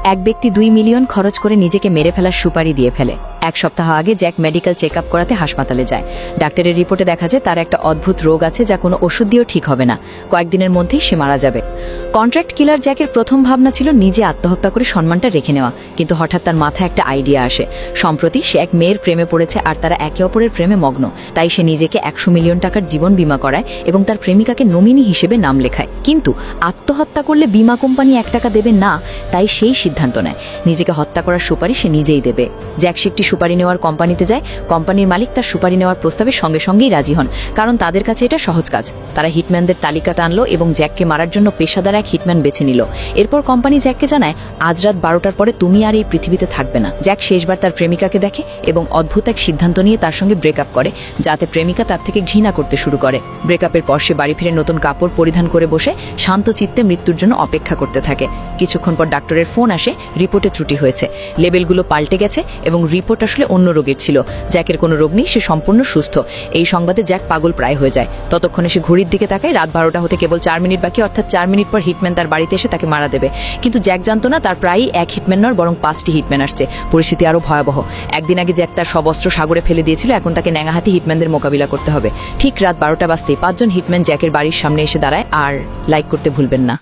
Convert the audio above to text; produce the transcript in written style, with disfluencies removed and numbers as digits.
এক ব্যক্তি 2 মিলিয়ন খরচ করে নিজেকে মেরে ফেলার সুপারি দিয়ে ফেলে। এক সপ্তাহ আগে জ্যাক মেডিকেল চেক আপ করাতে হাসপাতালে যায়। ডাক্তারের রিপোর্টে দেখা যায় তার একটা অদ্ভুত রোগ আছে যা কোনো ওষুধ দিয়েও ঠিক হবে না, কয়েকদিনের মধ্যেই সে মারা যাবে। কন্ট্রাক্ট কিলার জ্যাকের প্রথম ভাবনা ছিল নিজে আত্মহত্যা করে সম্মানটা রেখে নেওয়া, কিন্তু হঠাৎ তার মাথায় একটা আইডিয়া আসে। সম্প্রতি সে এক মেয়ের প্রেমে পড়েছে আর তারা একে অপরের প্রেমে মগ্ন, তাই সে নিজেকে 100 মিলিয়ন টাকার জীবন বীমা করায় এবং তার প্রেমিকাকে নমিনি হিসেবে নাম লেখায়। কিন্তু আত্মহত্যা করলে বীমা কোম্পানি 1 টাকা দেবে না, তাই সেই সিদ্ধান্ত নেয় নিজেকে হত্যা করার সুপারি সে নিজেই দেবে। জ্যাক একটি সুপারি নেওয়ার কোম্পানিতে যায়। কোম্পানির মালিক তার সুপারি নেওয়ার প্রস্তাবে সঙ্গে সঙ্গেই রাজি হন, কারণ তাদের কাছে এটা সহজ কাজ। তারা হিটম্যানদের তালিকা টানলো এবং জ্যাককে মারার জন্য পেশাদার এক হিটম্যান বেছে নিল। এরপর কোম্পানি জ্যাককে জানায়, আজ রাত 12টার পরে তুমি আর এই পৃথিবীতে থাকবে না। জ্যাক শেষবার তার প্রেমিকাকে দেখে এবং অদ্ভুত এক সিদ্ধান্ত নিয়ে তার সঙ্গে ব্রেকআপ করে, যাতে প্রেমিকা তার থেকে ঘৃণা করতে শুরু করে। ব্রেকআপের পর সে বাড়ি ফিরে নতুন কাপড় পরিধান করে বসে শান্ত চিত্তে মৃত্যুর জন্য অপেক্ষা করতে থাকে। কিছুক্ষণ পর ডাক্তারের ফোন আসে, রিপোর্টে ত্রুটি হয়েছে, লেবেলগুলো পাল্টে গেছে এবং রিপোর্ট আসলে অন্য রোগের ছিল। জ্যাকের কোনো রোগ নেই, সে সম্পূর্ণ সুস্থ। এই সংবাদে জ্যাক পাগল প্রায় হয়ে যায়। ততক্ষণে সে ঘড়ির দিকে তাকায়, রাত 12টা হতে কেবল 4 মিনিট বাকি, অর্থাৎ 4 মিনিট পর হিটম্যান তার বাড়িতে এসে তাকে মারা দেবে। কিন্তু জ্যাক জানতো না তার প্রায়ই এক হিটম্যান নয়, বরং 5টি হিটম্যান আসছে। পরিস্থিতি আরো ভয়াবহ। একদিন আগে জ্যাক তার সব অস্ত্র সাগরে ফেলে দিয়েছিল, এখন তাকে ন্যাঙাহাতি হিটম্যানদের মোকাবিলা করতে হবে। ঠিক রাত 12টা বাজতেই 5 জন হিটম্যান জ্যাকের বাড়ির সামনে এসে দাঁড়ায়। আর লাইক করতে ভুলবেন না।